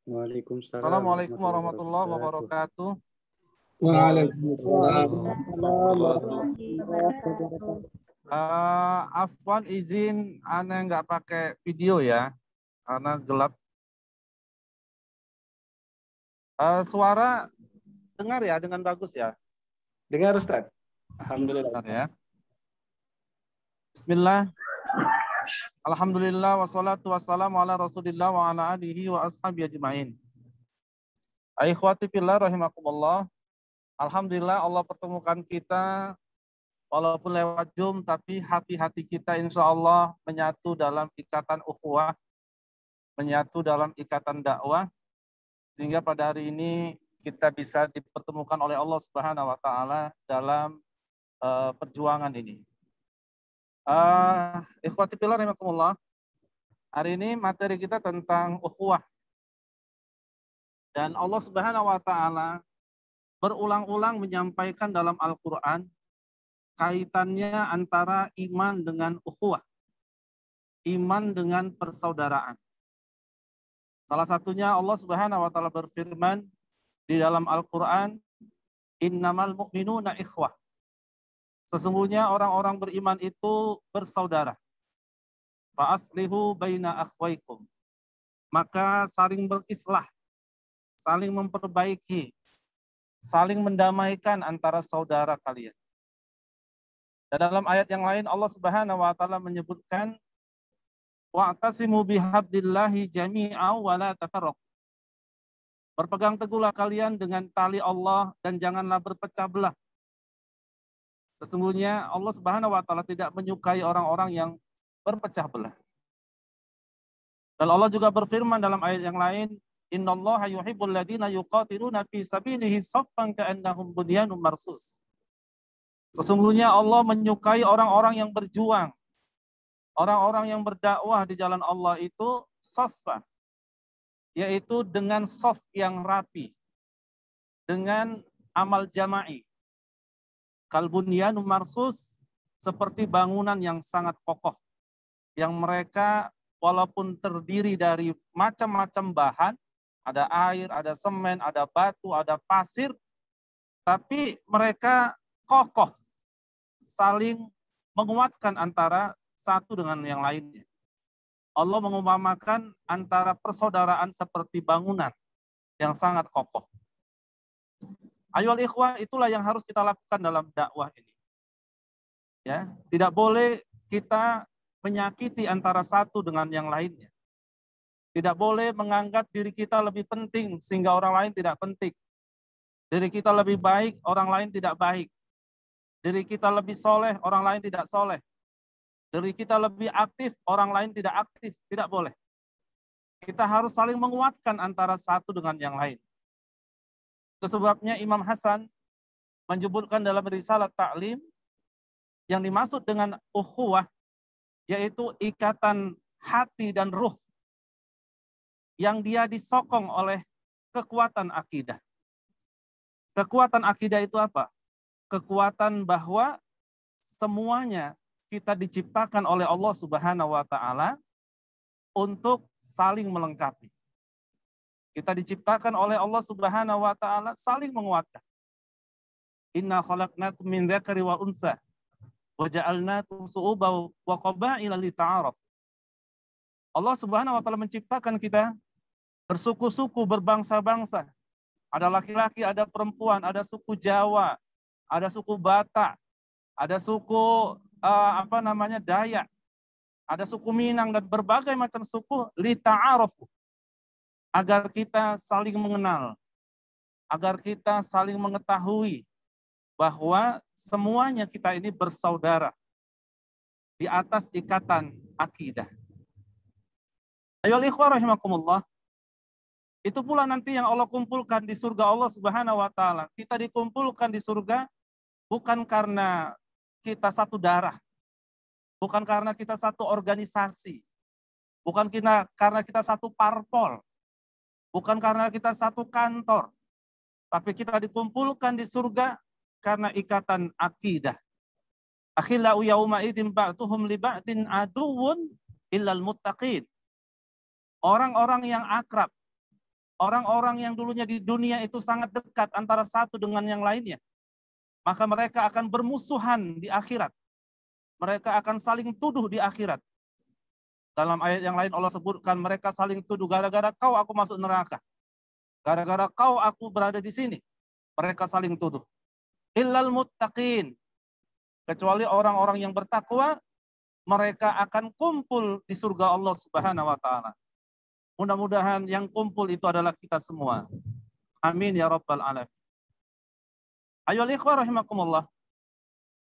Waalaikumsalam Assalamualaikum warahmatullahi warahmatullahi wabarakatuh. Waalaikumsalam. Afwan izin aneh nggak pakai video ya, karena gelap. Suara dengar ya dengan bagus ya? Dengar Ustaz. Alhamdulillah. Dengar ya. Bismillah. Alhamdulillah wassalatu wassalamu ala Rasulillah wa ala alihi wa ashabihi ajmain. Ikhwati fillah rahimakumullah. Alhamdulillah Allah pertemukan kita walaupun lewat Zoom, tapi hati-hati kita insya Allah menyatu dalam ikatan ukhuwah, menyatu dalam ikatan dakwah, sehingga pada hari ini kita bisa dipertemukan oleh Allah Subhanahu wa Ta'ala dalam perjuangan ini. Ikhwati fillah rahimakumullah. Hari ini materi kita tentang ukhuwah. Dan Allah Subhanahu wa Ta'ala berulang-ulang menyampaikan dalam Al-Quran kaitannya antara iman dengan ukhuwah, iman dengan persaudaraan. Salah satunya Allah Subhanahu wa Ta'ala berfirman di dalam Al-Quran, innamal mu'minuna ikhwah. Sesungguhnya orang-orang beriman itu bersaudara. Fa aslihu baina akhwaikum. Maka saling berislah, saling memperbaiki, saling mendamaikan antara saudara kalian. Dan dalam ayat yang lain Allah Subhanahu wa Ta'ala menyebutkan wa'tasimu bihablillahi jami'an wa la tafarraqu. Berpegang teguhlah kalian dengan tali Allah dan janganlah berpecah belah. Sesungguhnya Allah Subhanahu wa Ta'ala tidak menyukai orang-orang yang berpecah belah. Dan Allah juga berfirman dalam ayat yang lain, innallaha yuhibbul ladzina yuqatiluna fi sabilihi shaffan ka'annahum bunyanun marsus. Sesungguhnya Allah menyukai orang-orang yang berjuang, orang-orang yang berdakwah di jalan Allah itu shaffa, yaitu dengan shaf yang rapi, dengan amal jama'i. Kalbunyanun marsus, seperti bangunan yang sangat kokoh, yang mereka walaupun terdiri dari macam-macam bahan, ada air, ada semen, ada batu, ada pasir, tapi mereka kokoh, saling menguatkan antara satu dengan yang lainnya. Allah mengumpamakan antara persaudaraan seperti bangunan yang sangat kokoh. Ayoul ikhwah, itulah yang harus kita lakukan dalam dakwah ini. Ya, tidak boleh kita menyakiti antara satu dengan yang lainnya. Tidak boleh menganggap diri kita lebih penting sehingga orang lain tidak penting. Diri kita lebih baik, orang lain tidak baik. Diri kita lebih soleh, orang lain tidak soleh. Diri kita lebih aktif, orang lain tidak aktif. Tidak boleh. Kita harus saling menguatkan antara satu dengan yang lain. Itu sebabnya Imam Hasan menyebutkan dalam risalah Ta'lim, yang dimaksud dengan ukhuwah, yaitu ikatan hati dan ruh, yang dia disokong oleh kekuatan akidah. Kekuatan akidah itu apa? Kekuatan bahwa semuanya kita diciptakan oleh Allah Subhanahu wa Ta'ala untuk saling melengkapi. Kita diciptakan oleh Allah Subhanahu wa Ta'ala saling menguatkan. Inna khalaqnakum min dzakari wa unsa wa ja'alnakum syu'uban wa qabaila lita'arafu. Allah Subhanahu wa Ta'ala menciptakan kita bersuku-suku, berbangsa-bangsa. Ada laki-laki, ada perempuan, ada suku Jawa, ada suku Batak, ada suku Dayak, ada suku Minang dan berbagai macam suku lita'arafu, agar kita saling mengenal, agar kita saling mengetahui bahwa semuanya kita ini bersaudara di atas ikatan akidah. Ayoul ikhwah rahimakumullah. Itu pula nanti yang Allah kumpulkan di surga Allah Subhanahu wa Ta'ala. Kita dikumpulkan di surga bukan karena kita satu darah, bukan karena kita satu organisasi, bukan karena kita satu parpol, bukan karena kita satu kantor, tapi kita dikumpulkan di surga karena ikatan akidah. Akhillau yauma idzin ba'duhum li ba'din aduwwun illal muttaqin. Orang-orang yang akrab, orang-orang yang dulunya di dunia itu sangat dekat antara satu dengan yang lainnya, maka mereka akan bermusuhan di akhirat. Mereka akan saling tuduh di akhirat. Dalam ayat yang lain Allah sebutkan mereka saling tuduh, gara-gara kau aku masuk neraka. Gara-gara kau aku berada di sini. Mereka saling tuduh. Illal muttaqin. Kecuali orang-orang yang bertakwa, mereka akan kumpul di surga Allah Subhanahu wa taala. Mudah-mudahan yang kumpul itu adalah kita semua. Amin ya rabbal alamin. Ayolah ikhwah rahimakumullah.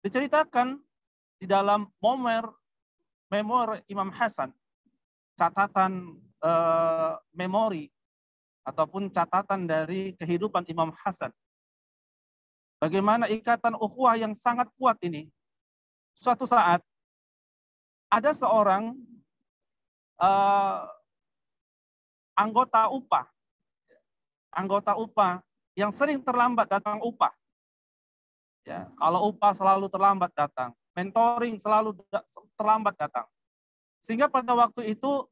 Diceritakan di dalam memori Imam Hasan, catatan memori ataupun catatan dari kehidupan Imam Hasan. Bagaimana ikatan ukhuwah yang sangat kuat ini. Suatu saat ada seorang anggota UPA yang sering terlambat datang upah. Ya, kalau upah selalu terlambat datang, mentoring selalu terlambat datang. Sehingga pada waktu itu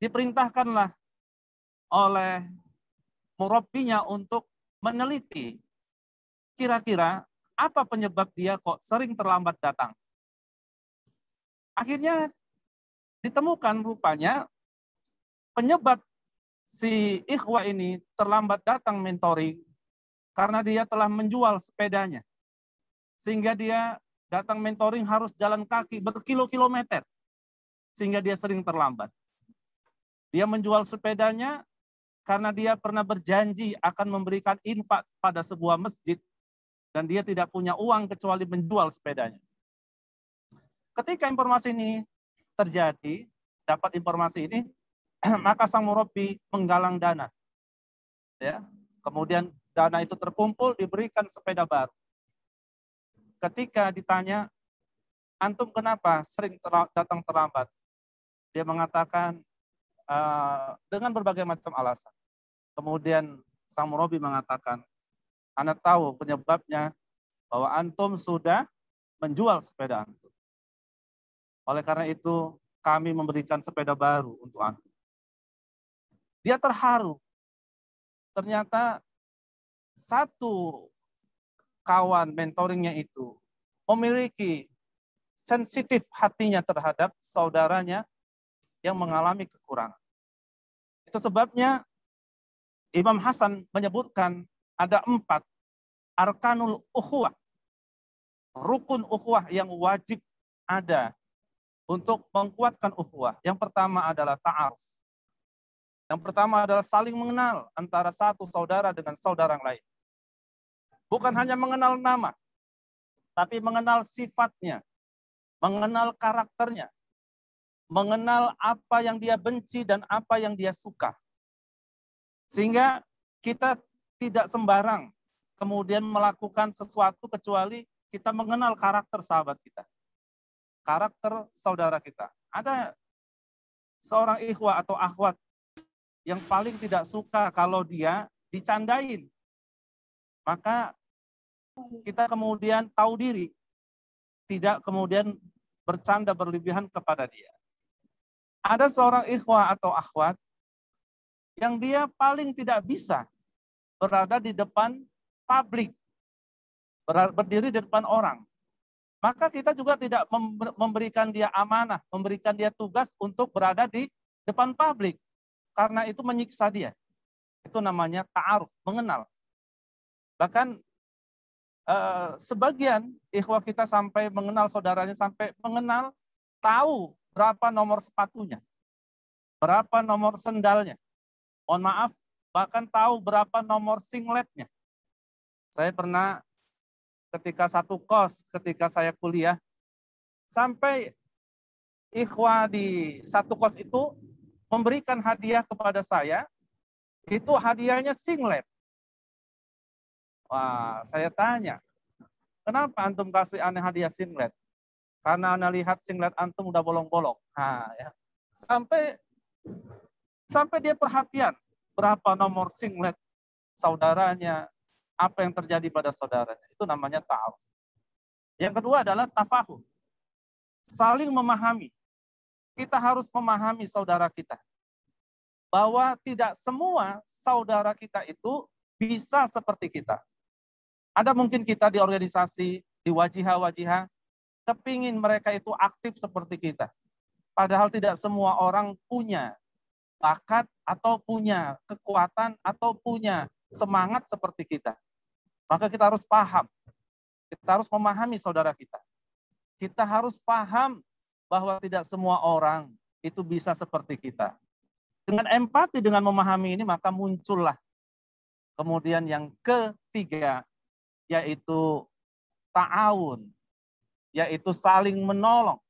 diperintahkanlah oleh murabbinya untuk meneliti kira-kira apa penyebab dia kok sering terlambat datang. Akhirnya ditemukan rupanya penyebab si ikhwah ini terlambat datang mentoring karena dia telah menjual sepedanya. Sehingga dia datang mentoring harus jalan kaki berkilo-kilometer. Sehingga dia sering terlambat. Dia menjual sepedanya karena dia pernah berjanji akan memberikan infak pada sebuah masjid. Dan dia tidak punya uang kecuali menjual sepedanya. Ketika informasi ini terjadi, dapat informasi ini, maka sang murabbi menggalang dana. Ya, kemudian dana itu terkumpul, diberikan sepeda baru. Ketika ditanya, antum kenapa sering datang terlambat? Dia mengatakan dengan berbagai macam alasan. Kemudian sang murabbi mengatakan, Anda tahu penyebabnya bahwa antum sudah menjual sepeda antum. Oleh karena itu, kami memberikan sepeda baru untuk antum. Dia terharu. Ternyata satu kawan mentoringnya itu memiliki sensitif hatinya terhadap saudaranya yang mengalami kekurangan. Itu sebabnya Imam Hasan menyebutkan ada 4 arkanul ukhuwah, rukun ukhuwah yang wajib ada untuk menguatkan ukhuwah. Yang pertama adalah ta'aruf. Yang pertama adalah saling mengenal antara satu saudara dengan saudara yang lain. Bukan hanya mengenal nama, tapi mengenal sifatnya, mengenal karakternya, mengenal apa yang dia benci dan apa yang dia suka. Sehingga kita tidak sembarang kemudian melakukan sesuatu kecuali kita mengenal karakter sahabat kita. Karakter saudara kita. Ada seorang ikhwah atau akhwat yang paling tidak suka kalau dia dicandain. Maka kita kemudian tahu diri. Tidak kemudian bercanda berlebihan kepada dia. Ada seorang ikhwah atau akhwat yang dia paling tidak bisa berada di depan publik, berdiri di depan orang. Maka kita juga tidak memberikan dia amanah, memberikan dia tugas untuk berada di depan publik. Karena itu menyiksa dia. Itu namanya ta'aruf, mengenal. Bahkan sebagian ikhwah kita sampai mengenal saudaranya, sampai mengenal, tahu berapa nomor sepatunya, berapa nomor sendalnya. Mohon maaf, bahkan tahu berapa nomor singletnya. Saya pernah ketika satu kos, ketika saya kuliah, sampai ikhwah di satu kos itu memberikan hadiah kepada saya, itu hadiahnya singlet. Wah, saya tanya, kenapa antum kasih aneh hadiah singlet? Karena anda lihat singlet antum udah bolong-bolong. Nah, ya. Sampai dia perhatian berapa nomor singlet saudaranya, apa yang terjadi pada saudaranya. Itu namanya ta'aruf. Yang kedua adalah tafahum. Saling memahami. Kita harus memahami saudara kita. bahwa tidak semua saudara kita itu bisa seperti kita. Ada mungkin kita di organisasi, di wajihah-wajihah, kepingin mereka itu aktif seperti kita. Padahal tidak semua orang punya bakat atau punya kekuatan atau punya semangat seperti kita. Maka kita harus paham, kita harus memahami saudara kita. Kita harus paham bahwa tidak semua orang itu bisa seperti kita. Dengan empati, dengan memahami ini, maka muncullah kemudian yang ketiga, yaitu ta'awun, yaitu saling menolong,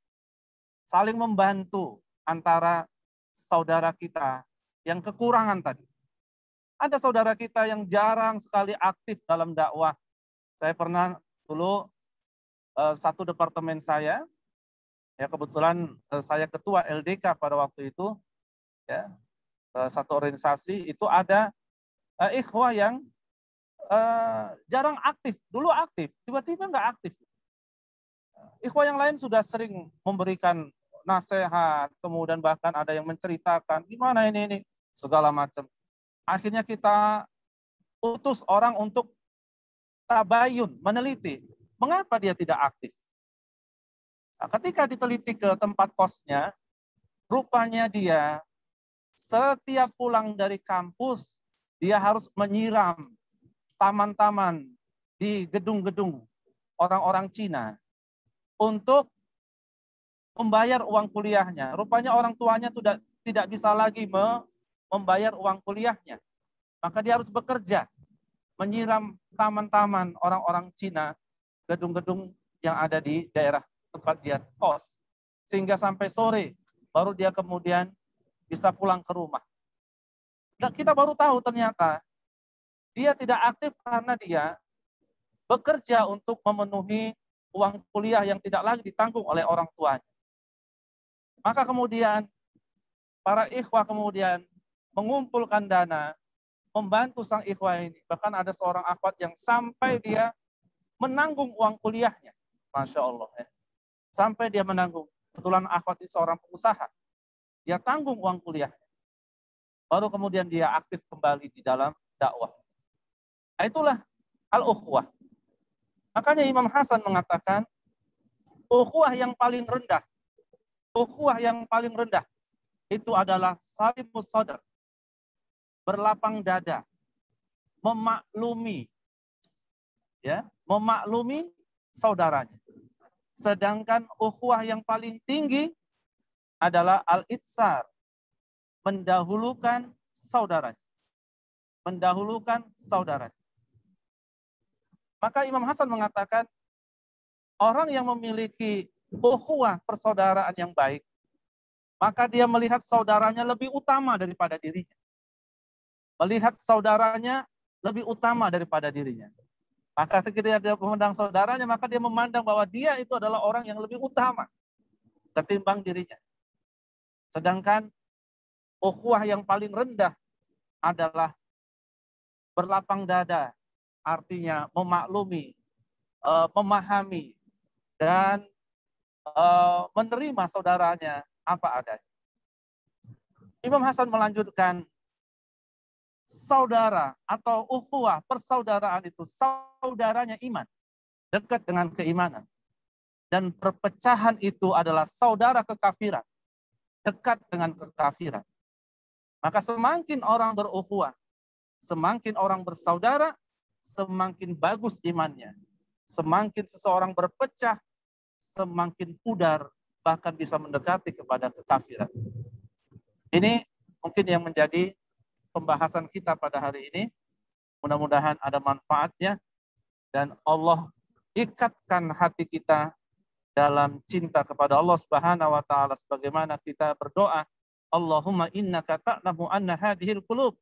saling membantu antara saudara kita yang kekurangan tadi. Ada saudara kita yang jarang sekali aktif dalam dakwah. Saya pernah dulu satu departemen saya, ya kebetulan saya ketua LDK pada waktu itu, ya satu organisasi itu ada ikhwah yang jarang aktif, dulu aktif, tiba-tiba nggak aktif. Ikhwah yang lain sudah sering memberikan nasihat, kemudian bahkan ada yang menceritakan gimana ini segala macam. Akhirnya kita utus orang untuk tabayun, meneliti mengapa dia tidak aktif. Nah, ketika diteliti ke tempat kosnya, rupanya dia setiap pulang dari kampus, dia harus menyiram taman-taman di gedung-gedung orang-orang Cina untuk membayar uang kuliahnya. Rupanya orang tuanya tidak bisa lagi membayar uang kuliahnya. Maka dia harus bekerja, menyiram taman-taman orang-orang Cina, gedung-gedung yang ada di daerah tempat dia kos. Sehingga sampai sore, baru dia kemudian bisa pulang ke rumah. Dan kita baru tahu ternyata dia tidak aktif karena dia bekerja untuk memenuhi uang kuliah yang tidak lagi ditanggung oleh orang tuanya. Maka kemudian para ikhwah kemudian mengumpulkan dana, membantu sang ikhwah ini. Bahkan ada seorang akhwat yang sampai dia menanggung uang kuliahnya. Masya Allah. Ya. Sampai dia menanggung. Kebetulan akhwat ini seorang pengusaha. Dia tanggung uang kuliahnya. Baru kemudian dia aktif kembali di dalam dakwah. Nah, itulah al-ukhuwah. Makanya Imam Hasan mengatakan, ukhuwah yang paling rendah, itu adalah salimus sadar, berlapang dada, memaklumi, ya, memaklumi saudaranya. Sedangkan ukhuwah yang paling tinggi adalah al-itsar, mendahulukan saudaranya. Mendahulukan saudaranya. Maka Imam Hasan mengatakan, orang yang memiliki ukhuwah persaudaraan yang baik, maka dia melihat saudaranya lebih utama daripada dirinya. Melihat saudaranya lebih utama daripada dirinya. Maka ketika dia memandang saudaranya, maka dia memandang bahwa dia itu adalah orang yang lebih utama ketimbang dirinya. Sedangkan ukhuwah yang paling rendah adalah berlapang dada, artinya memaklumi, memahami, dan menerima saudaranya apa adanya. Imam Hasan melanjutkan, saudara atau ukhuwah persaudaraan itu saudaranya iman, dekat dengan keimanan. Dan perpecahan itu adalah saudara kekafiran, dekat dengan kekafiran. Maka semakin orang berukhuwah, semakin orang bersaudara, semakin bagus imannya. Semakin seseorang berpecah, semakin pudar, bahkan bisa mendekati kepada kekafiran. Ini mungkin yang menjadi pembahasan kita pada hari ini. Mudah-mudahan ada manfaatnya dan Allah ikatkan hati kita dalam cinta kepada Allah Subhanahu wa taala sebagaimana kita berdoa, Allahumma innaka ta'lamu anna hadhil qulub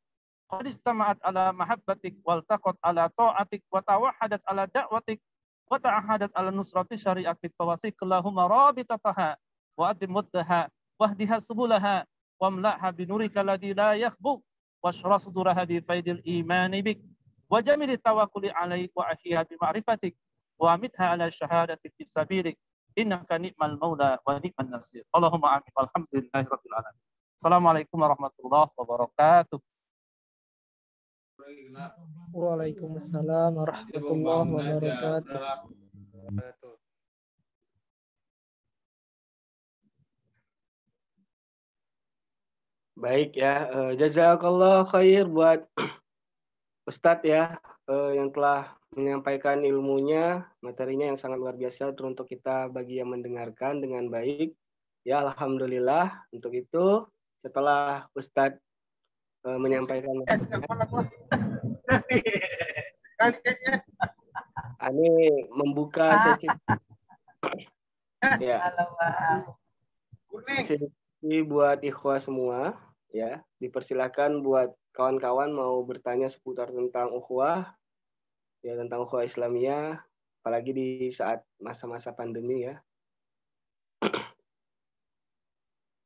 qad istama'at ala mahabbatik wal taqat ala ta'atik wa tawahadat ala da'watik wa ta'ahadat ala nusrati syari'atik fawasik Allahumma rabitataha wa adim muddaha wahdiha subulaha wamla'ha binurika ladzi la yakhbu washrah suduraha bi faidil imani bik wa jamil tawakkuli alaik wa ahya bi ma'rifatik wa amitha ala syahadati fi sabilik innaka ni'mal maula wa ni'man nasir. Allahumma amin. Alhamdulillahirabbil alamin. Assalamualaikum warahmatullahi wabarakatuh. Waalaikumsalam warahmatullahi wabarakatuh. Baik ya, jazakallah khair buat Ustadz ya, yang telah menyampaikan ilmunya, materinya yang sangat luar biasa untuk kita bagi yang mendengarkan dengan baik. Ya, alhamdulillah untuk itu setelah Ustadz menyampaikan ini membuka sesi ya sesi buat ikhwah semua ya, dipersilakan buat kawan-kawan mau bertanya seputar tentang ukhuwah ya, tentang ukhuwah Islamiyah, apalagi di saat masa-masa pandemi ya.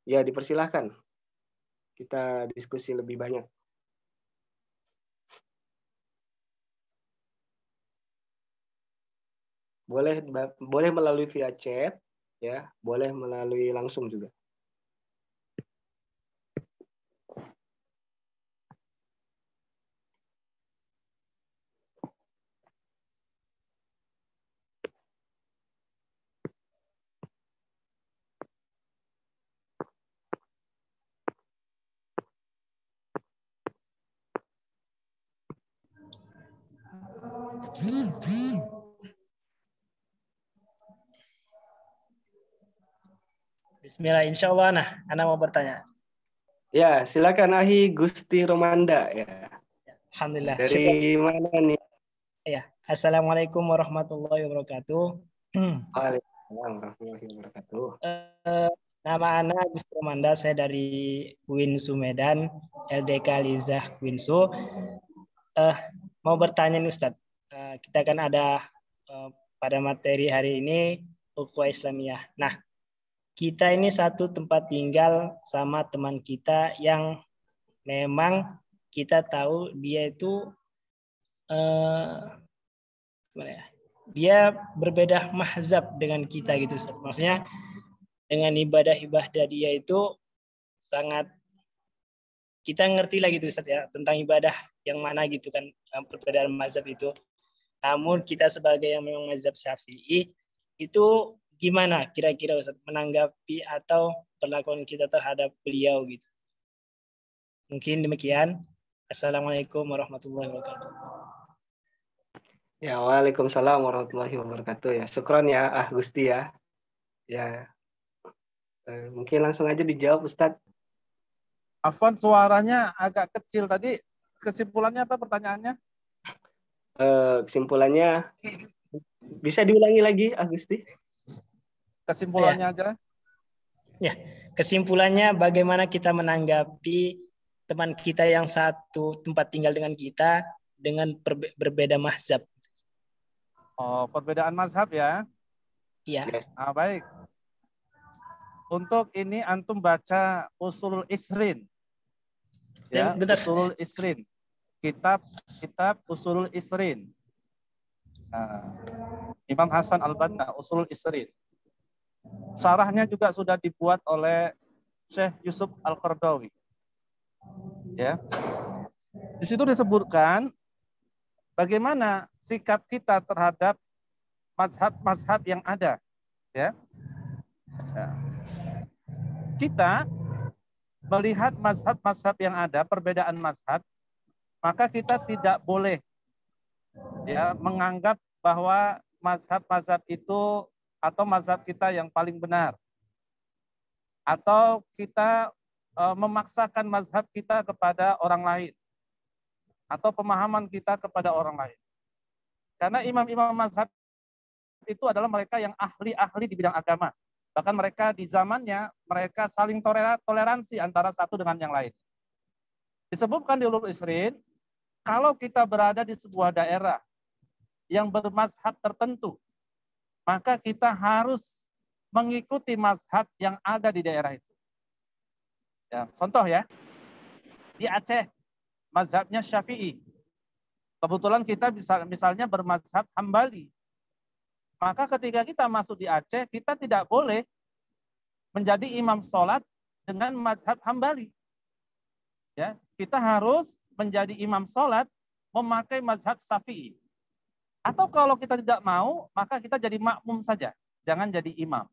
Ya, dipersilahkan kita diskusi lebih banyak. Boleh melalui via chat ya, boleh melalui langsung juga. Bismillah, insya Allah. Nah, Ana mau bertanya. Ya, silakan Ahi Gusti Romanda ya. Alhamdulillah. Dari mana nih? Ya, Assalamualaikum warahmatullahi wabarakatuh. Waalaikumsalam warahmatullahi wabarakatuh. Nama Ana Gusti Romanda, saya dari Winsu Medan, LDK Lizah Winsu. Mau bertanya nih Ustadz, kita kan ada pada materi hari ini ukhuwah Islamiyah. Nah, kita ini satu tempat tinggal sama teman kita yang memang kita tahu dia itu dia berbeda mazhab dengan kita gitu Ustaz. Maksudnya dengan ibadah-ibadah dia itu sangat kita ngerti lah gitu Ustaz ya, tentang ibadah yang mana gitu kan, perbedaan mazhab itu. Namun kita sebagai yang memang mazhab Syafi'i itu gimana kira-kira Ustaz menanggapi atau perlakuan kita terhadap beliau gitu. Mungkin demikian. Assalamualaikum warahmatullahi wabarakatuh. Ya, waalaikumsalam warahmatullahi wabarakatuh ya. Syukron ya Gusti ya. Ya, mungkin langsung aja dijawab Ustadz. Afwan, suaranya agak kecil tadi. Kesimpulannya apa pertanyaannya? Kesimpulannya bisa diulangi lagi Gusti? Kesimpulannya aja. Ya, kesimpulannya bagaimana kita menanggapi teman kita yang satu tempat tinggal dengan kita dengan berbeda mazhab. Oh, perbedaan mazhab ya? Iya. Nah, baik. Untuk ini antum baca Ushulul Isrin. Ya, Ushulul Isrin. Kitab Ushulul Isrin. Nah, Imam Hasan Al-Banna, Ushulul Isrin. Syarahnya juga sudah dibuat oleh Syekh Yusuf Al-Qardawi. Ya. Di situ disebutkan bagaimana sikap kita terhadap mazhab-mazhab yang ada. Ya. Ya. Kita melihat mazhab-mazhab yang ada, perbedaan mazhab, maka kita tidak boleh ya menganggap bahwa mazhab-mazhab itu atau mazhab kita yang paling benar. Atau kita memaksakan mazhab kita kepada orang lain. Atau pemahaman kita kepada orang lain. Karena imam-imam mazhab itu adalah mereka yang ahli-ahli di bidang agama. Bahkan mereka di zamannya, mereka saling toleransi antara satu dengan yang lain. Disebutkan di Ulul Isrin, kalau kita berada di sebuah daerah yang bermazhab tertentu, maka kita harus mengikuti mazhab yang ada di daerah itu. Ya, contoh ya, di Aceh, mazhabnya Syafi'i. Kebetulan kita misalnya bermazhab Hambali. Maka ketika kita masuk di Aceh, kita tidak boleh menjadi imam sholat dengan mazhab Hambali. Ya, kita harus menjadi imam sholat memakai mazhab Syafi'i. Atau kalau kita tidak mau, maka kita jadi makmum saja, jangan jadi imam.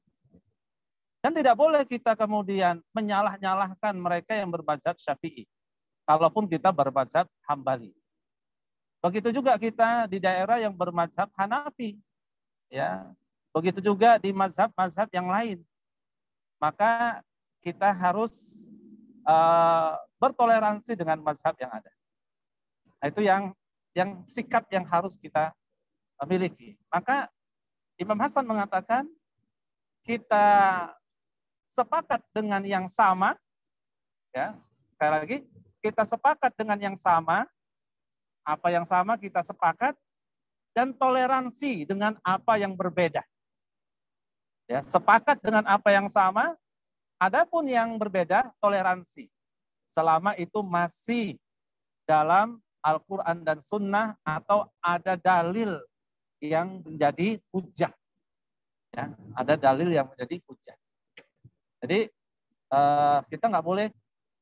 Dan tidak boleh kita kemudian menyalah-nyalahkan mereka yang bermazhab Syafi'i, kalaupun kita bermazhab Hambali. Begitu juga kita di daerah yang bermazhab Hanafi, ya. Begitu juga di mazhab-mazhab yang lain. Maka kita harus bertoleransi dengan mazhab yang ada. Nah, itu yang sikap yang harus kita miliki. Maka Imam Hasan mengatakan kita sepakat dengan yang sama, ya. Sekali lagi, kita sepakat dengan yang sama, apa yang sama kita sepakat, dan toleransi dengan apa yang berbeda. Ya, sepakat dengan apa yang sama, adapun yang berbeda toleransi. Selama itu masih dalam Al-Quran dan Sunnah atau ada dalil yang menjadi hujah. Ya, ada dalil yang menjadi hujah. Jadi kita nggak boleh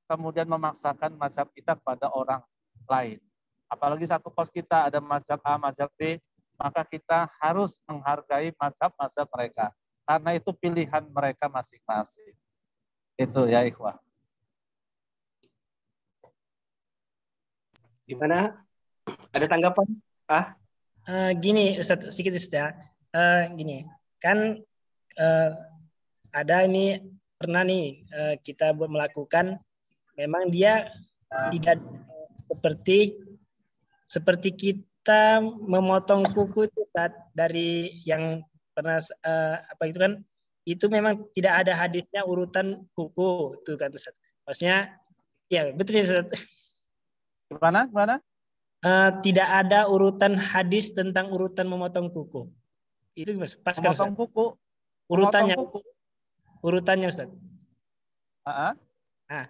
kemudian memaksakan mazhab kita kepada orang lain. Apalagi satu kos kita ada mazhab A, mazhab B, maka kita harus menghargai mazhab-mazhab mereka. Karena itu pilihan mereka masing-masing. Itu ya ikhwah. Gimana? Ada tanggapan? Gini, Ustaz, sedikit Ustaz. Gini, kan ada ini pernah nih kita melakukan, memang dia tidak seperti kita memotong kuku itu Ustaz, dari yang pernah apa itu kan, itu memang tidak ada hadisnya urutan kuku itu kan Ustaz. Maksudnya ya betul ya Ustaz. Gimana? Tidak ada urutan hadis tentang urutan memotong kuku. Itu pas kan Memotong Ustaz? kuku. Urutannya. Memotong kuku. Urutannya Ustaz. Nah,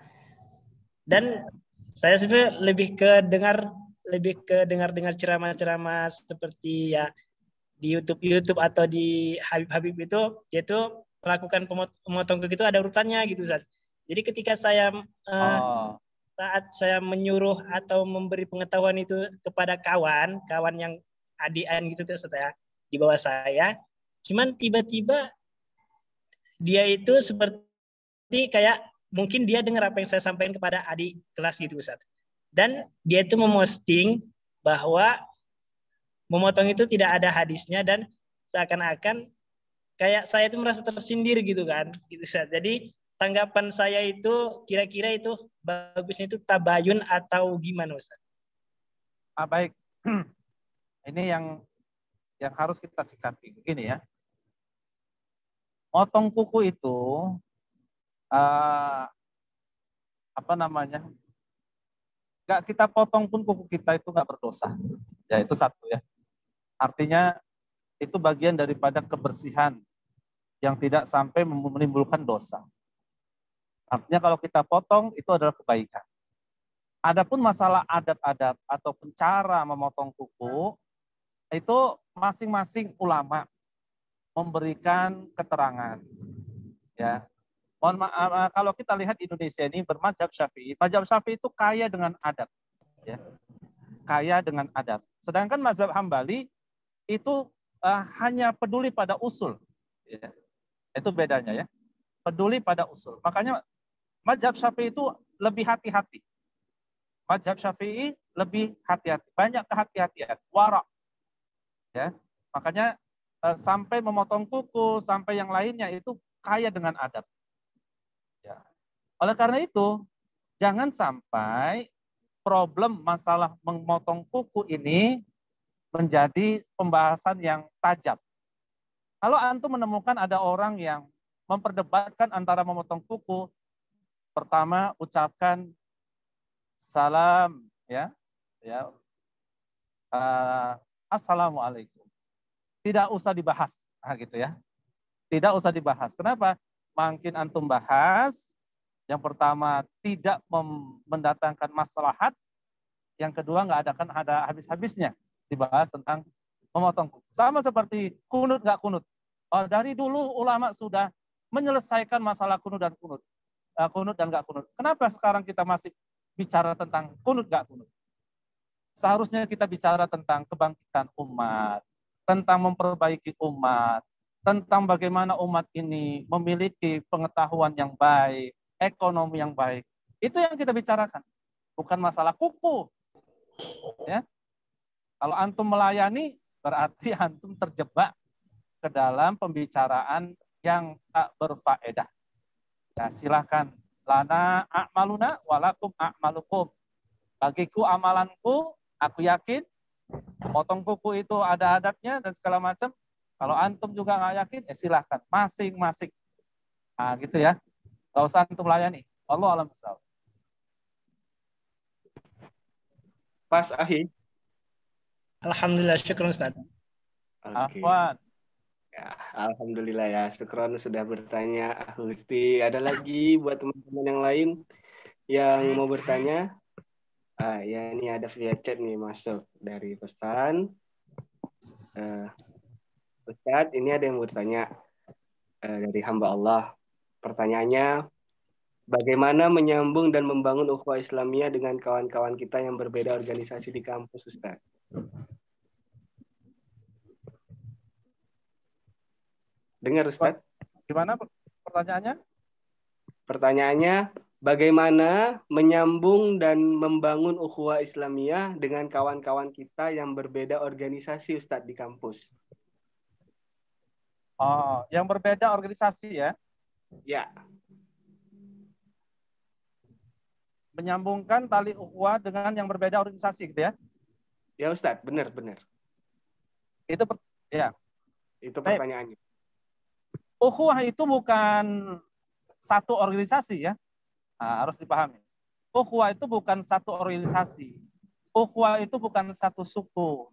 dan saya sebenarnya lebih ke dengar ceramah-ceramah seperti ya di YouTube atau di Habib itu, yaitu melakukan pemotong kuku itu ada urutannya gitu Ustaz. Jadi ketika saya saat saya menyuruh atau memberi pengetahuan itu kepada kawan yang adian gitu Ustaz ya, di bawah saya, cuman tiba-tiba dia itu seperti kayak mungkin dia dengar apa yang saya sampaikan kepada adik kelas gitu Ustaz. Dan dia itu memosting bahwa memotong itu tidak ada hadisnya, dan seakan-akan kayak saya itu merasa tersindir gitu kan gitu Ustaz. Jadi tanggapan saya itu kira-kira itu bagusnya itu tabayun atau gimana Ustaz? Baik. Ini yang harus kita sikapi begini ya. Motong kuku itu nggak kita potong pun kuku kita itu nggak berdosa. Ya itu satu ya. Artinya itu bagian daripada kebersihan yang tidak sampai menimbulkan dosa. Artinya kalau kita potong itu adalah kebaikan. Adapun masalah adab-adab ataupun cara memotong kuku, itu masing-masing ulama memberikan keterangan. Ya, mohon maaf, kalau kita lihat Indonesia ini bermazhab Syafi'i, mazhab Syafi'i itu kaya dengan adab, ya, kaya dengan adab. Sedangkan mazhab Hambali itu hanya peduli pada usul, ya. Itu bedanya ya, peduli pada usul. Makanya mazhab Syafi'i itu lebih hati-hati. Mazhab Syafi'i lebih hati-hati, banyak kehati-hatian, wara. Ya, makanya sampai memotong kuku, sampai yang lainnya itu kaya dengan adab. Ya. Oleh karena itu, jangan sampai problem masalah memotong kuku ini menjadi pembahasan yang tajam. Kalau antum menemukan ada orang yang memperdebatkan antara memotong kuku, pertama ucapkan salam, ya, assalamualaikum. Tidak usah dibahas, gitu ya. Tidak usah dibahas. Kenapa? Makin antum bahas, yang pertama tidak mendatangkan maslahat, yang kedua nggak ada habis-habisnya dibahas tentang memotong kuku. Sama seperti kunut nggak kunut. Dari dulu ulama sudah menyelesaikan masalah kunut dan kunut. kunut dan nggak kunut. Kenapa sekarang kita masih bicara tentang kunut nggak kunut? Seharusnya kita bicara tentang kebangkitan umat, tentang memperbaiki umat, tentang bagaimana umat ini memiliki pengetahuan yang baik, ekonomi yang baik. Itu yang kita bicarakan, bukan masalah kuku. Ya, kalau antum melayani, berarti antum terjebak ke dalam pembicaraan yang tak berfaedah. Ya, silakan. Lana a'maluna walakum a'malukum. Bagiku amalanku, aku yakin potong kuku itu ada adatnya dan segala macam. Kalau antum juga nggak yakin, ya silahkan. Masing-masing. Nah, gitu ya. Nggak usah antum layani. Allah alam bisawab. Pas, Ahi. Alhamdulillah, syukur Ustaz. Oke. Afwan. Ya, alhamdulillah ya. Syukron sudah bertanya. Gusti, ada lagi buat teman-teman yang lain yang mau bertanya? Ya ini ada via chat nih masuk dari pesan. Ustadz, ini ada yang bertanya dari hamba Allah. Pertanyaannya, bagaimana menyambung dan membangun ukhuwah Islamiyah dengan kawan-kawan kita yang berbeda organisasi di kampus, Ustadz? Dengar, Ustadz? Gimana pertanyaannya? Pertanyaannya, bagaimana menyambung dan membangun ukhuwah Islamiyah dengan kawan-kawan kita yang berbeda organisasi, Ustadz, di kampus? Oh, yang berbeda organisasi ya? Ya. Menyambungkan tali ukhuwah dengan yang berbeda organisasi gitu ya? Ya, Ustadz, benar. Itu ya. Itu pertanyaannya. Ukhuwah itu bukan satu organisasi ya. Nah, harus dipahami. Ukhuwah itu bukan satu organisasi. Ukhuwah itu bukan satu suku.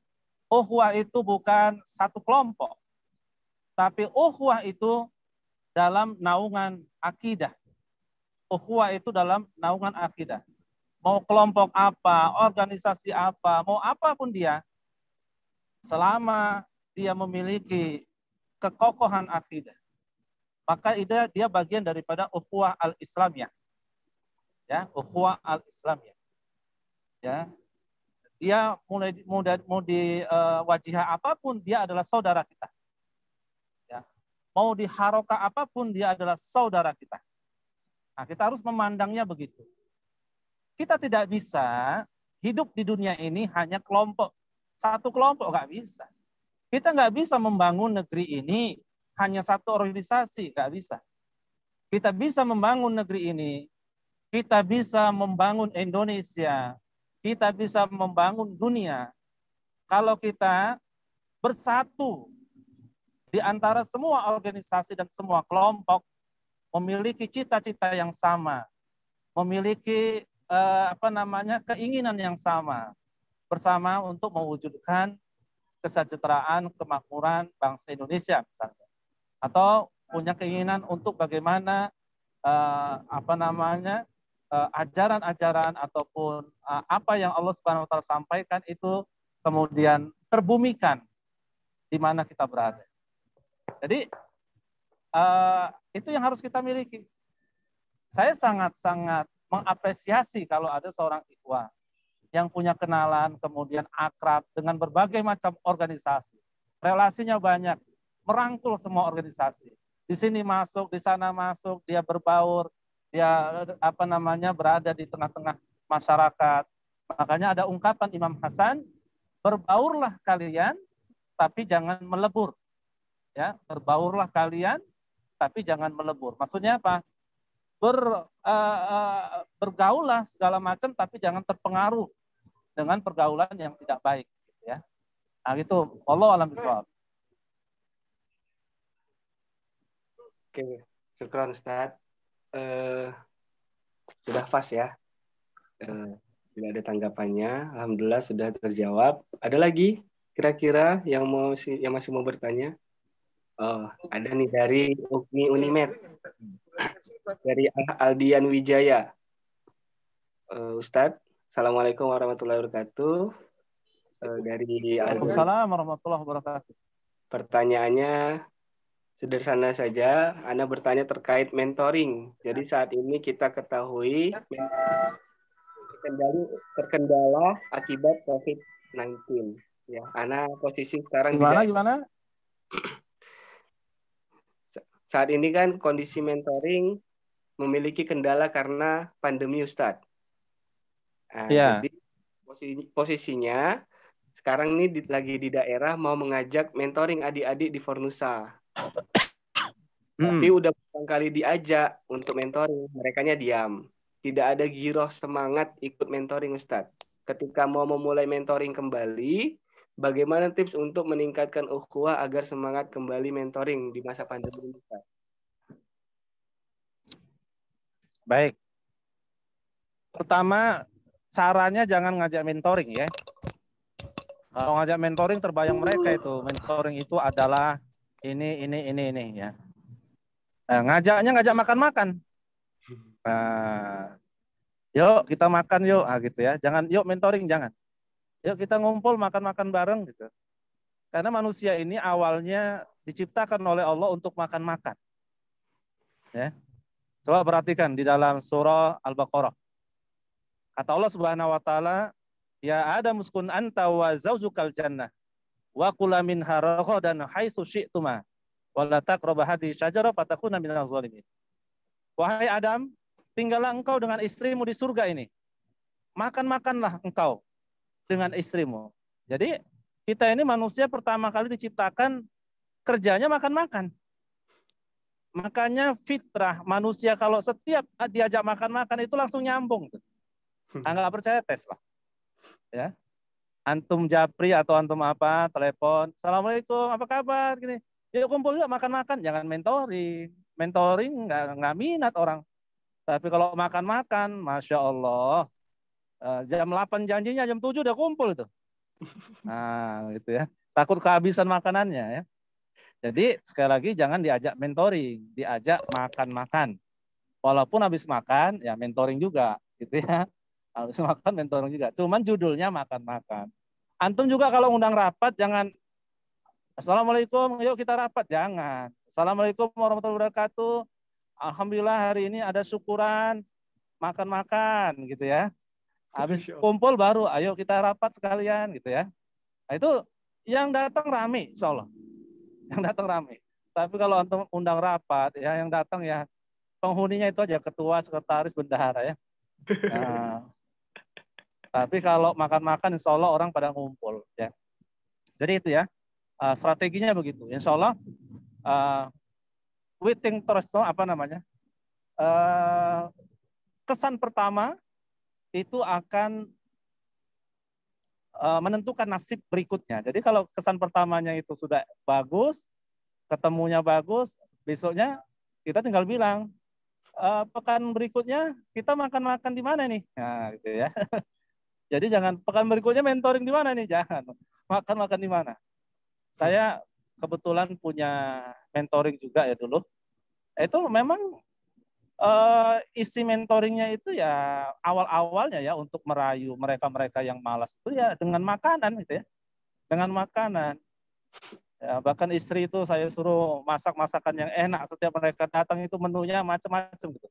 Ukhuwah itu bukan satu kelompok. Tapi ukhuwah itu dalam naungan akidah. Ukhuwah itu dalam naungan akidah. Mau kelompok apa, organisasi apa, mau apapun dia, selama dia memiliki kekokohan akidah, maka dia bagian daripada ukhuwah al-Islamiyah. Ya, ukhuwah al-Islamiyah. Ya. Dia mau di wajihah apapun, dia adalah saudara kita. Ya. Mau di harokah apapun, dia adalah saudara kita. Nah, kita harus memandangnya begitu. Kita tidak bisa hidup di dunia ini hanya kelompok. Satu kelompok nggak bisa. Kita nggak bisa membangun negeri ini hanya satu organisasi, nggak bisa. Kita bisa membangun negeri ini, kita bisa membangun Indonesia, kita bisa membangun dunia. Kalau kita bersatu di antara semua organisasi dan semua kelompok, memiliki cita-cita yang sama, memiliki keinginan yang sama bersama untuk mewujudkan kesejahteraan, kemakmuran bangsa Indonesia misalnya, atau punya keinginan untuk bagaimana ajaran-ajaran ataupun apa yang Allah Subhanahu wa taala sampaikan itu kemudian terbumikan di mana kita berada. Jadi itu yang harus kita miliki. Saya sangat-sangat mengapresiasi kalau ada seorang ikhwah yang punya kenalan, kemudian akrab dengan berbagai macam organisasi. Relasinya banyak, merangkul semua organisasi. Di sini masuk, di sana masuk, dia berbaur, dia berada di tengah-tengah masyarakat. Makanya ada ungkapan Imam Hasan, berbaurlah kalian, tapi jangan melebur. Ya, berbaurlah kalian, tapi jangan melebur. Maksudnya apa? Bergaullah segala macam, tapi jangan terpengaruh dengan pergaulan yang tidak baik. Ya, nah itu. Allah alam bisawab. Oke, syukran Ustaz. Sudah pas ya. Tidak ada tanggapannya. Alhamdulillah sudah terjawab. Ada lagi kira-kira yang masih mau bertanya? Oh, ada nih dari Unimed. Dari Aldian Wijaya. Ustadz, Assalamualaikum warahmatullahi wabarakatuh. Dari Waalaikumsalam warahmatullahi wabarakatuh. Pertanyaannya, Sederhana saja, Ana bertanya terkait mentoring. Jadi saat ini kita ketahui terkendala akibat COVID-19. Ya, Ana posisi sekarang Gimana? Saat ini kan kondisi mentoring memiliki kendala karena pandemi, Ustadz. Nah, Iya. jadi posisinya sekarang ini lagi di daerah mau mengajak mentoring adik-adik di Fornusa. Tapi udah beberapa kali diajak untuk mentoring, merekanya diam. Tidak ada giroh semangat ikut mentoring, Ustadz. Ketika mau memulai mentoring kembali, bagaimana tips untuk meningkatkan ukhuwah agar semangat kembali mentoring di masa pandemi ini, Ustadz? Baik. Pertama, caranya jangan ngajak mentoring ya. Kalau ngajak mentoring terbayang mereka itu. Mentoring itu adalah ini ya. Nah, ngajak makan-makan. Nah, yuk kita makan yuk, gitu ya. Jangan yuk mentoring, jangan. Yuk kita ngumpul makan-makan bareng gitu. Karena manusia ini awalnya diciptakan oleh Allah untuk makan-makan. Ya. Coba perhatikan di dalam surah Al-Baqarah. Kata Allah Subhanahu wa taala, "Ya Adam uskun anta wa zaujukal jannah wa kula minha ragadan haitsu syi'tuma wa la taqrabu hadhihi syajarah fatakuna minaz zalimin." Wahai Adam, tinggallah engkau dengan istrimu di surga ini. Makan-makanlah engkau dengan istrimu. Jadi kita ini manusia pertama kali diciptakan kerjanya makan-makan. Makanya fitrah manusia kalau setiap diajak makan-makan itu langsung nyambung. Nggak percaya tes lah. Ya. Antum japri atau antum apa, telepon, "Assalamualaikum, apa kabar?" Gini. Yuk kumpul yuk makan-makan, jangan mentoring. Mentoring nggak minat orang. Tapi kalau makan-makan, Masya Allah, jam 8 janjinya, jam 7 udah kumpul itu. Nah, gitu ya. Takut kehabisan makanannya ya. Jadi sekali lagi jangan diajak mentoring, diajak makan-makan. Walaupun habis makan, ya mentoring juga, gitu ya. Habis makan mentoring juga. Cuman judulnya makan-makan. Antum juga kalau undang rapat, jangan "Assalamualaikum, yuk kita rapat." Jangan. "Assalamualaikum warahmatullahi wabarakatuh. Alhamdulillah hari ini ada syukuran, makan-makan," gitu ya. Habis kumpul baru, "Ayo kita rapat sekalian," gitu ya. Nah, itu yang datang rame, insya Allah. Yang datang rame. Tapi kalau antum undang rapat, ya yang datang ya penghuninya itu aja, ketua, sekretaris, bendahara ya. Nah, tapi kalau makan-makan, insya Allah orang pada ngumpul ya. Jadi itu ya, strateginya begitu. Insya Allah, we think terus, apa namanya, kesan pertama itu akan menentukan nasib berikutnya. Jadi kalau kesan pertamanya itu sudah bagus, ketemunya bagus, besoknya kita tinggal bilang, pekan berikutnya kita makan-makan di mana nih? Nah, gitu ya. Jadi jangan pekan berikutnya mentoring di mana nih? Jangan. Makan-makan di mana? Saya kebetulan punya mentoring juga ya dulu. Itu memang isi mentoringnya itu ya awal-awalnya ya untuk merayu mereka-mereka yang malas itu ya dengan makanan gitu ya. Dengan makanan. Ya, bahkan istri itu saya suruh masak masakan yang enak, setiap mereka datang itu menunya macam-macam gitu.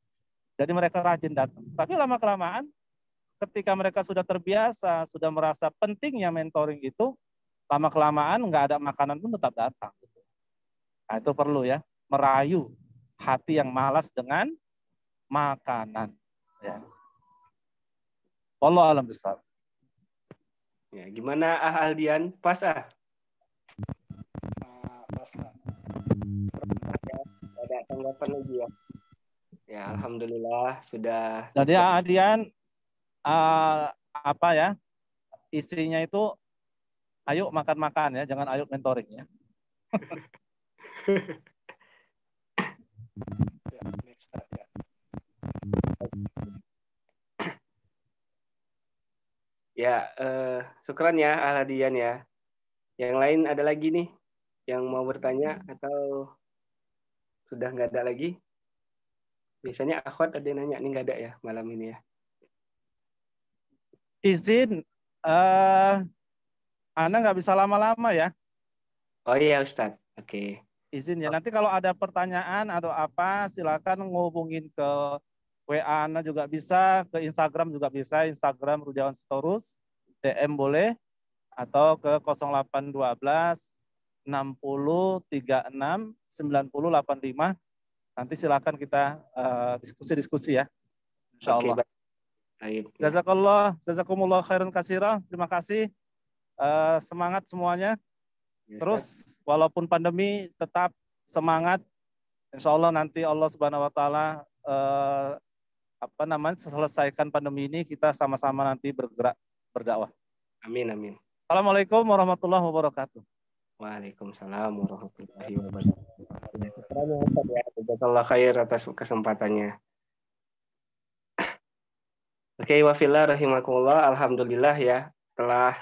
Jadi mereka rajin datang. Tapi lama-kelamaan ketika mereka sudah terbiasa, sudah merasa pentingnya mentoring itu, lama-kelamaan nggak ada makanan pun tetap datang. Nah, itu perlu ya, merayu hati yang malas dengan makanan. Ya. Wallahu a'lam bishawab. Ya, gimana Aldian? Pas Pas Pak. Ada tanggapan lagi ya? Ya, alhamdulillah sudah. Jadi Adian, apa ya, isinya itu ayo makan-makan ya, jangan ayo mentoring ya. Ya, next step ya. Ya, syukran ya Aldian ya. Yang lain ada lagi nih yang mau bertanya atau sudah nggak ada lagi? Biasanya akhwat ada yang nanya, nih nggak ada ya malam ini ya. Izin, Anda nggak bisa lama-lama ya. Oh iya Ustadz, oke. izin ya. Nanti kalau ada pertanyaan atau apa, silakan ngubungin ke WA Ana juga bisa, ke Instagram juga bisa, Instagram Rudiawan Sitorus, DM boleh, atau ke 0812 60 36 90 85. Nanti silakan kita diskusi-diskusi ya. Insya Oke, Allah. baik. Jazakumullah khairan katsira. Terima kasih. Semangat semuanya. Terus walaupun pandemi tetap semangat. Insya Allah nanti Allah Subhanahu Wa Taala selesaikan pandemi ini, kita sama-sama nanti bergerak berdakwah. Amin, amin. Assalamualaikum warahmatullahi wabarakatuh. Waalaikumsalam warahmatullahi wabarakatuh. Jazakallah khair atas kesempatannya. Oke, wafillah rahimakumullah. Alhamdulillah ya, telah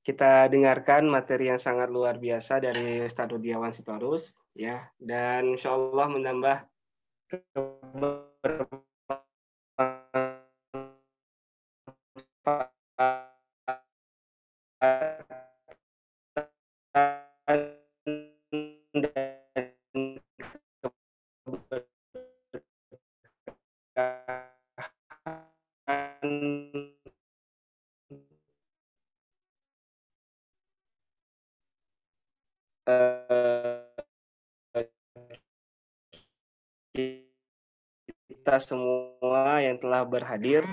kita dengarkan materi yang sangat luar biasa dari Ustadz Rudiawan Sitorus ya, dan insya Allah menambah kita semua yang telah berhadir.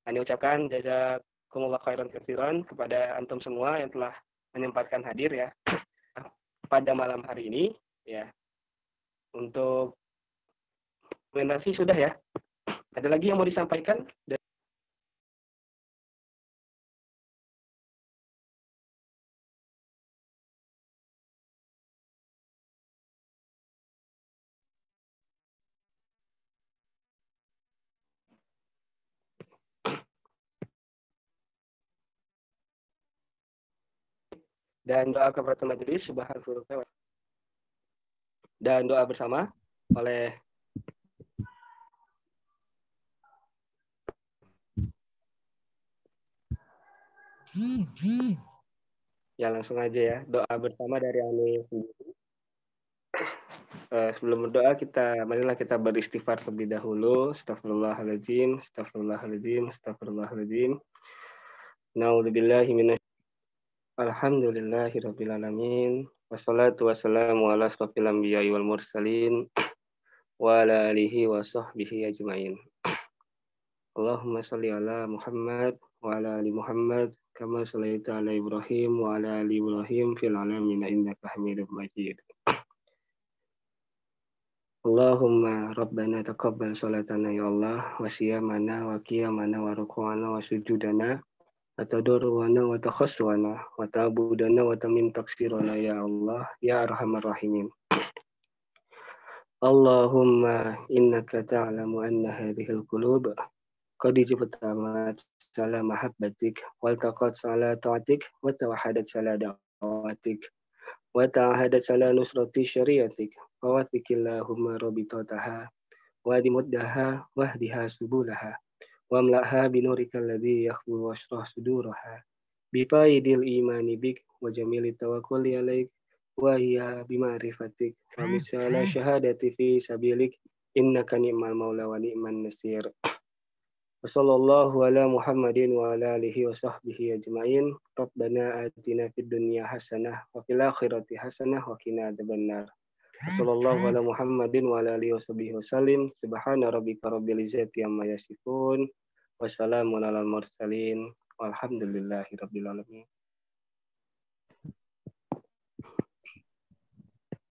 Kami ucapkan jazakumullah khairan katsiran kepada antum semua yang telah menyempatkan hadir ya pada malam hari ini ya. Untuk presentasi sudah ya. Ada lagi yang mau disampaikan? Dan doa kafaratul majelis subhanallah dan doa bersama oleh ya, langsung aja ya, doa bersama dari Ani sendiri. Sebelum berdoa marilah kita beristighfar terlebih dahulu. Astagfirullahaladzim, astagfirullahaladzim, astagfirullahaladzim. Na'udzubillahi minasy Alhamdulillahirabbil alamin. Wassalatu wassalamu ala asrofil anbiya'i wal mursalin wa ala alihi wa sahbihi ajmain. Allahumma sholli ala Muhammad wa ala ali Muhammad kama shallaita ala Ibrahim wa ala ali Ibrahim fil alamin innaka Hamidum Majid. Allahumma rabbana taqabbal salatana ya Allah wa siyamana wa qiyamana wa ruku'ana wa sujudana wa tadarruana wa takhassuana wa ta'budana wa tamim taksirana ya Allah ya arhamar rahimin. Allahumma innaka ta'lamu anna hadhil qulub qad ijtamat ala mahabbatik wal taqat ala ta'atik wa tawahadat ala da'watik wa ta'ahadat ala nusrati syariatik wa wathikillahumma rabitataha wa dimuddaha wahdiha subulaha wa amlaha binurikal ladzi yakhbu washrah suduraha bifaidil imani bik wa jamili tawakkuli alaik wa hiya bima'rifatik wa bisala syahadati fi sabilik innaka ni'mal maula wa ni'man nasir. Wassallallahu ala Muhammadin wa ala alihi wa sahbihi ajmain. Rabbana atina fid dunya hasanah wa fil akhirati hasanah wa qina adzabannar. Wassallallahu ala Muhammadin wa ala alihi wa sahbihi wasallim. Subhana rabbika rabbil izzati amma yasifun. Wassalamun alal mursalin. Walhamdulillahi rabbil alamin.